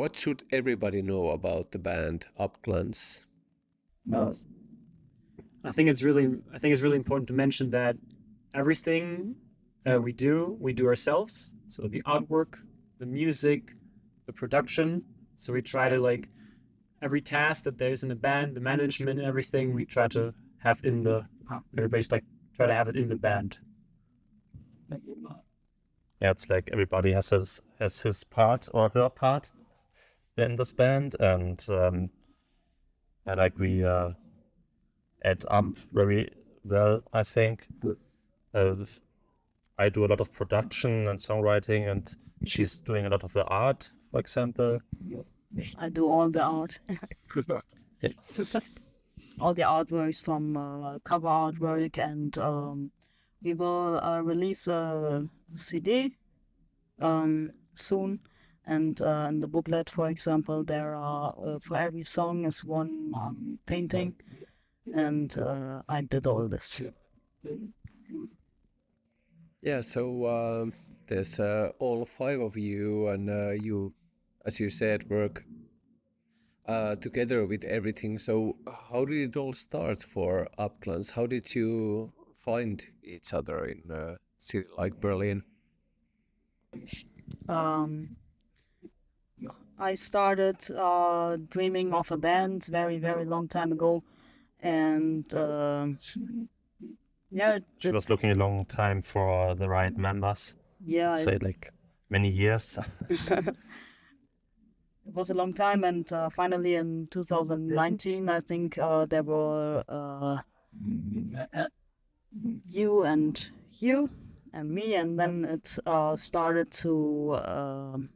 what should everybody know about the band Abglanz? I think it's really important to mention that everything we do ourselves. So the artwork, the music, the production. So we try to like every task that there's in the band, the management, everything we try to have in the everybody's like try to have it in the band. Yeah, it's like everybody has his part or her part in this band, and like we add up very well, I think. I do a lot of production and songwriting, and she's doing a lot of the art, for example. I do all the art. Yeah. All the artworks from cover artwork, and we will release a CD soon. And in the booklet, for example, there are for every song is one painting, and I did all this. Yeah, so there's all five of you, and you, as you said, work together with everything. So how did it all start for Abglanz? How did you find each other in a city like Berlin? I started dreaming of a band very, very long time ago, and yeah, She was looking a long time for the right members. yeah, Say like many years. it was a long time, and finally in 2019, I think there were you and me, and then it started to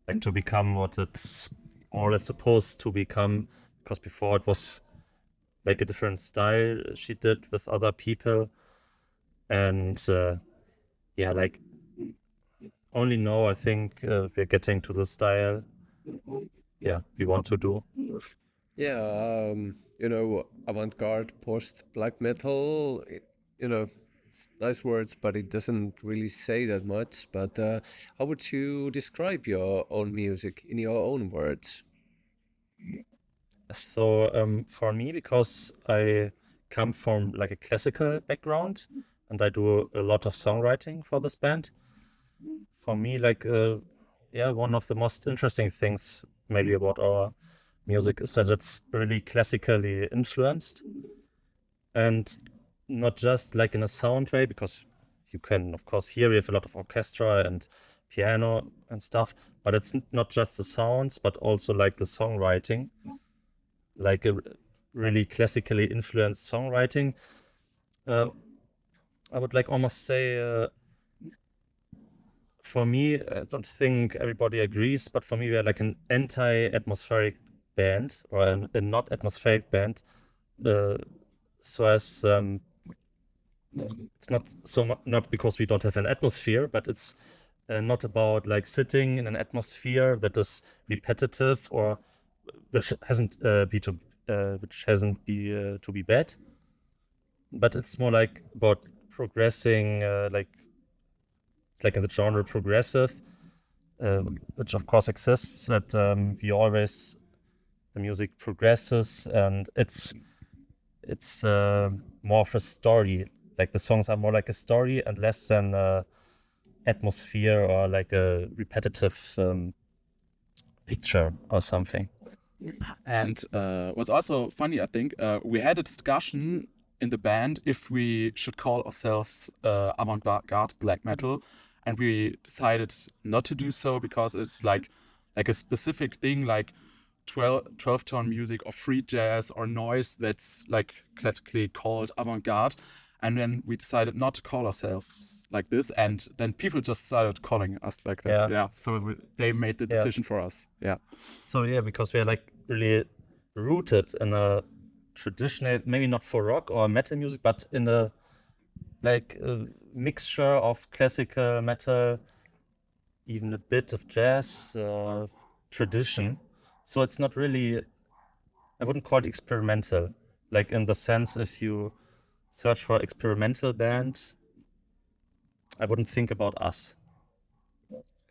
Like to become what it's more or less supposed to become, because before it was like a different style she did with other people, and yeah, like only now I think we're getting to the style we want to do. Yeah, you know, avant-garde, post-black metal, you know, it's nice words, but it doesn't really say that much. But how would you describe your own music in your own words? So for me, because I come from like a classical background and I do a lot of songwriting for this band, for me, like one of the most interesting things maybe about our music is that it's really classically influenced, and not just like in a sound way, because you can of course hear we have a lot of orchestra and piano and stuff, but it's not just the sounds but also like the songwriting, like a really classically influenced songwriting. I would like almost say for me, I don't think everybody agrees, but for me, we are like an anti-atmospheric band or a not atmospheric band. So as it's not not because we don't have an atmosphere, but it's not about like sitting in an atmosphere that is repetitive or which hasn't to be bad, but it's more like about progressing, like it's like in the genre progressive, which of course exists, that the music progresses, and it's more of a story. Like the songs are more like a story and less than atmosphere or like a repetitive picture or something. And what's also funny, I think, we had a discussion in the band if we should call ourselves avant-garde black metal, and we decided not to do so because it's like a specific thing, like 12-tone music or free jazz or noise that's like classically called avant-garde. And then we decided not to call ourselves like this, and then people just started calling us like that. Yeah. So they made the decision for us. Yeah. So because we're like really rooted in a traditional, maybe not for rock or metal music, but in a like a mixture of classical metal, even a bit of jazz tradition. So it's not really, I wouldn't call it experimental. Like in the sense, if you search for experimental bands, I wouldn't think about us.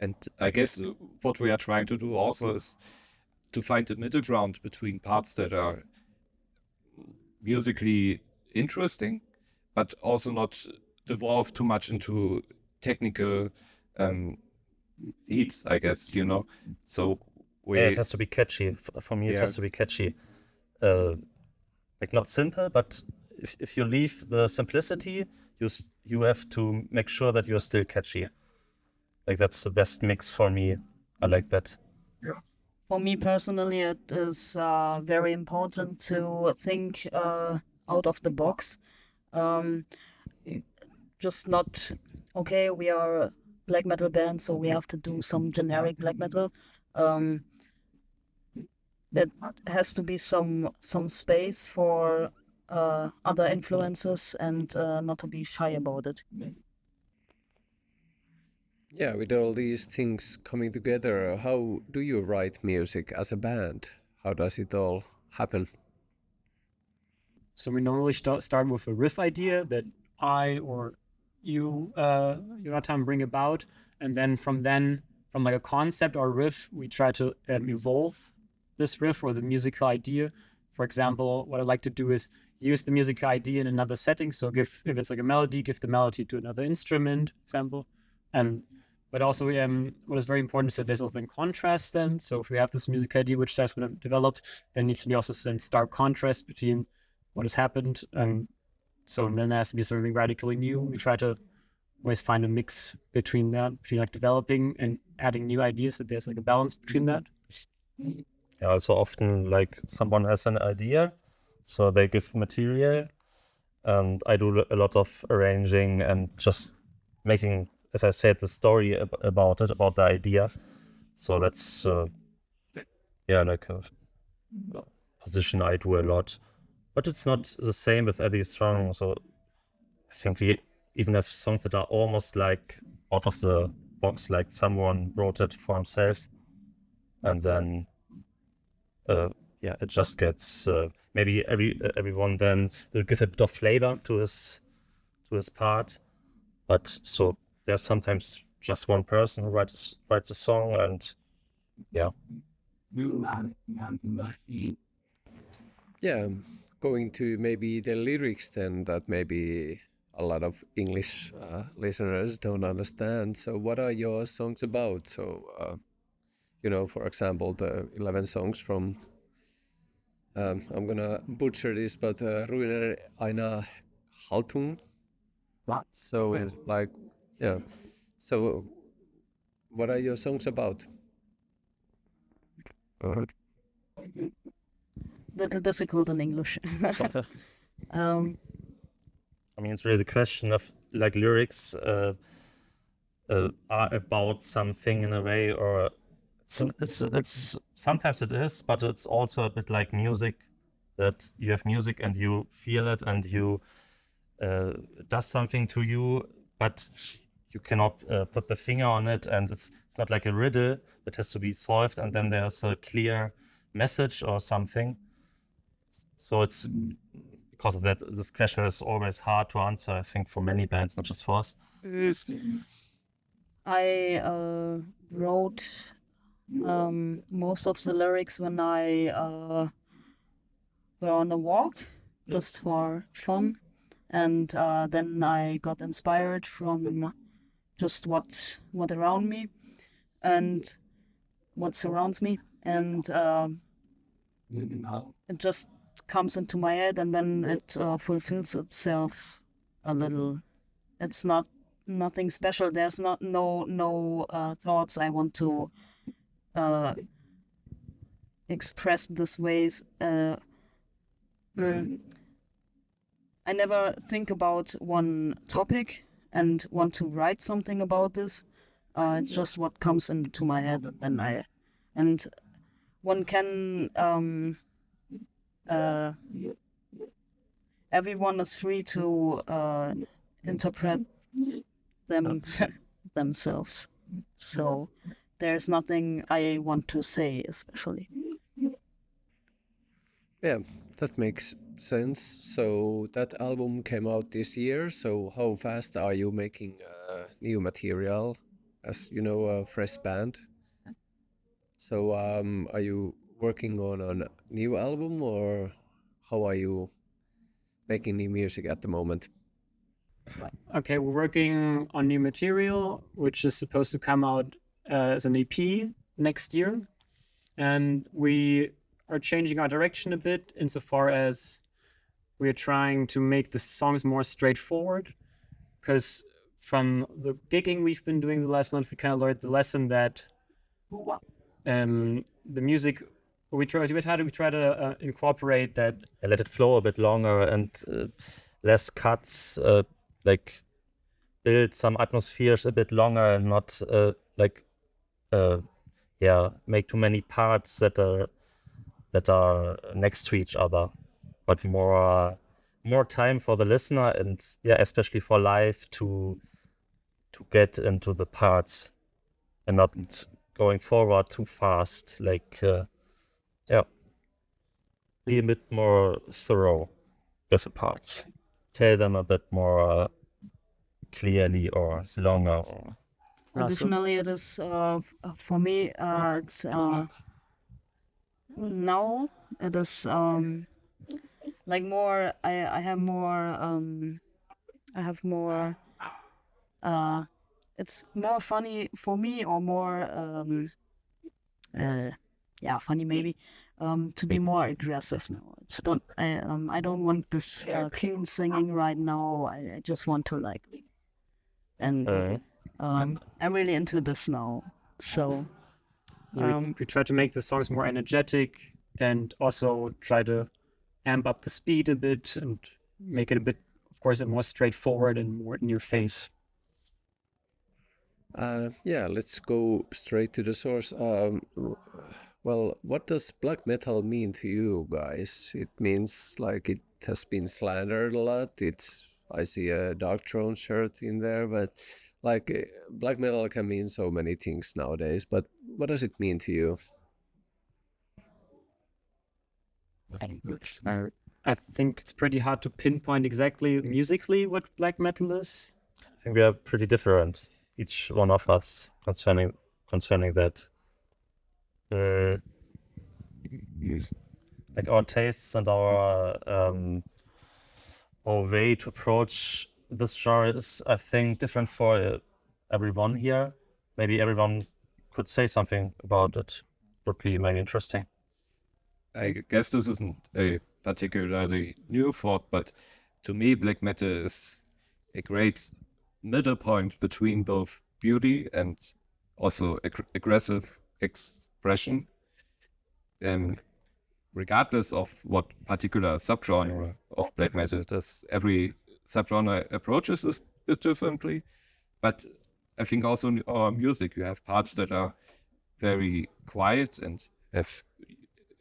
And I guess what we are trying to do also is to find a middle ground between parts that are musically interesting, but also not devolve too much into technical beats, I guess, you know. So Yeah, it we, has to be catchy. For me, it yeah, has to be catchy. Like not simple, but if you leave the simplicity, you have to make sure that you're still catchy. Like that's the best mix for me. I like that. For me personally, it is very important to think out of the box. Just not, okay, we are a black metal band, so we have to do some generic black metal. It has to be some space for other influences and not to be shy about it. Yeah, with all these things coming together, how do you write music as a band? How does it all happen? So we normally start with a riff idea that I or you, Jonathan, bring about, and then from like a concept or riff, we try to evolve this riff or the musical idea. For example, what I like to do is use the musical idea in another setting. So if it's like a melody, give the melody to another instrument, example, but also what is very important is that there's also contrast then. So if we have this music idea which starts when developed, there needs to be also some stark contrast between what has happened. So then there has to be something radically new. We try to always find a mix between like developing and adding new ideas, that there's like a balance between that. Yeah, also often like someone has an idea, so they give material, and I do a lot of arranging and just making, as I said, the story about the idea. So that's like a position I do a lot. But it's not the same with every song. So I think we even have songs that are almost like out of the box, like someone wrote it for himself, and then it just gets maybe everyone then will give a bit of flavor to his part. But so there's sometimes just one person who writes a song, and yeah. Yeah, going to maybe the lyrics then, that maybe a lot of English listeners don't understand. So what are your songs about? So, for example, the 11 songs from, I'm gonna butcher this, but Ruiner einer Haltung. So it's like, yeah. So what are your songs about? Little difficult in English. I mean, it's really the question of like lyrics are about something in a way, or it's sometimes it is, but it's also a bit like music, that you have music and you feel it and you does something to you, but you cannot put the finger on it, and it's not like a riddle that has to be solved and then there's a clear message or something. So it's because of that, this question is always hard to answer, I think, for many bands, not just for us. I wrote most of the lyrics when I were on a walk, just for fun, and then I got inspired from just what around me and what surrounds me, and it just comes into my head, and then it fulfills itself a little. It's nothing special. There's no thoughts I want to express this ways. I never think about one topic and want to write something about this. It's just what comes into my head, and one can everyone is free to interpret them themselves. So there's nothing I want to say especially. Yeah, that makes sense. So that album came out this year. So how fast are you making new material as you know, a fresh band. So, are you working on a new album, or how are you making new music at the moment? Okay, we're working on new material, which is supposed to come out as an EP next year. And we are changing our direction a bit insofar as we are trying to make the songs more straightforward. Because from the gigging we've been doing the last month, we kind of learned the lesson that the music we try to incorporate that. And let it flow a bit longer and less cuts, like build some atmospheres a bit longer and not make too many parts that are next to each other, but more time for the listener and especially for live to get into the parts and not going forward too fast. Be a bit more thorough with the parts. Tell them a bit more clearly or longer. Additionally, it is for me. It's now it is like more. I have more. I have more. It's more funny for me, or more. Funny maybe. To be more aggressive now. It's not. I don't want this clean singing right now. I just want to like. And I'm really into this now. So we try to make the songs more energetic and also try to amp up the speed a bit and make it a bit, of course, more straightforward and more in your face. Let's go straight to the source. Well, what does black metal mean to you guys? It means like it has been slandered a lot. I see a Dark Throne shirt in there, but like black metal can mean so many things nowadays. But what does it mean to you? I think it's pretty hard to pinpoint exactly musically what black metal is. I think we are pretty different, each one of us, concerning that. Like our tastes and our way to approach this genre is, I think, different for everyone here. Maybe everyone could say something about it. Would be maybe interesting. I guess this isn't a particularly new thought, but to me, black metal is a great middle point between both beauty and also aggressive expression. And regardless of what particular subgenre of black metal does, every subgenre approaches it differently. But I think also in our music, you have parts that are very quiet and have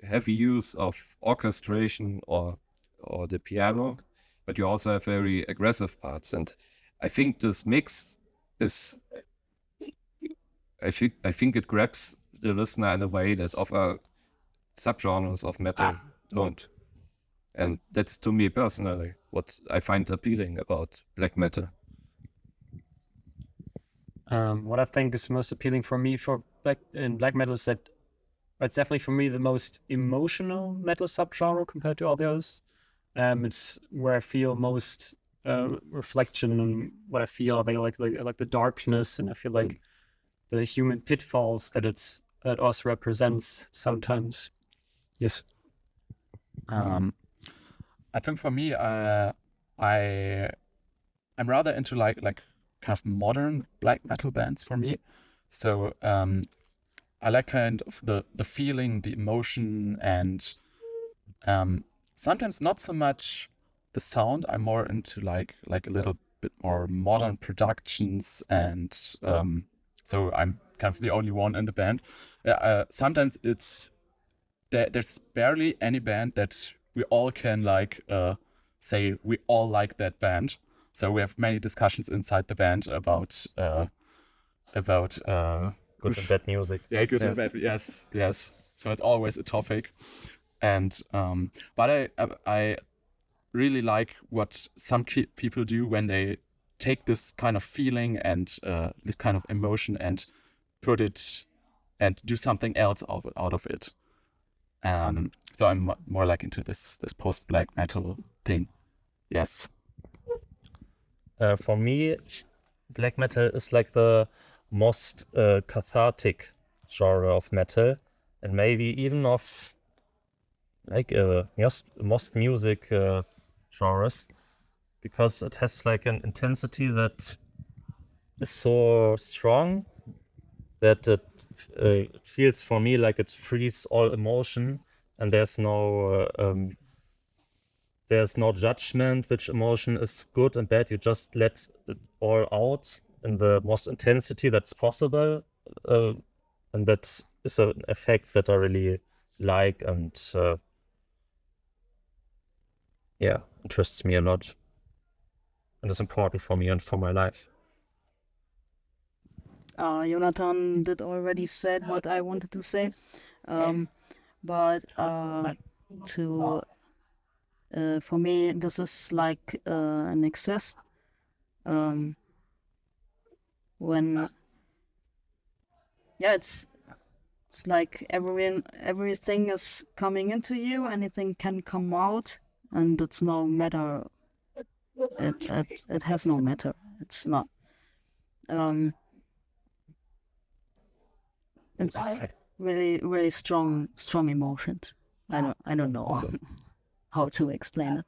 heavy use of orchestration or the piano, but you also have very aggressive parts. And I think this mix is, I think it grabs the listener in a way that other subgenres of metal don't. And that's, to me personally, what I find appealing about black metal. What I think is most appealing for me in black metal is that it's definitely for me the most emotional metal subgenre compared to all the others. It's where I feel most reflection on what I feel. I like the darkness, and I feel like the human pitfalls that it also represents sometimes. Yes. I think for me, I'm rather into like kind of modern black metal bands for me. So I like kind of the feeling, the emotion, and sometimes not so much the sound. I'm more into like a little bit more modern productions, and so I'm kind of the only one in the band. Sometimes there's barely any band that we all can like say we all like that band. So we have many discussions inside the band about Good and bad music. yeah, good and bad. Yes. So it's always a topic, and but I really like what some people do when they take this kind of feeling and this kind of emotion and put it and do something else out of it. So I'm more like into this post black metal thing. Yes. For me, black metal is like the most cathartic genre of metal, and maybe even of like most music genres, because it has like an intensity that is so strong that it feels for me like it frees all emotion, and there's no judgment which emotion is good and bad. You just let it all out in the most intensity that's possible, and that is an effect that I really like and interests me a lot, and is important for me and for my life. Jonathan did already said what I wanted to say, but for me this is like an excess. When it's like everything is coming into you, anything can come out, and it's no matter. It has no matter. It's not. It's really, really strong emotions. I don't know how to explain it.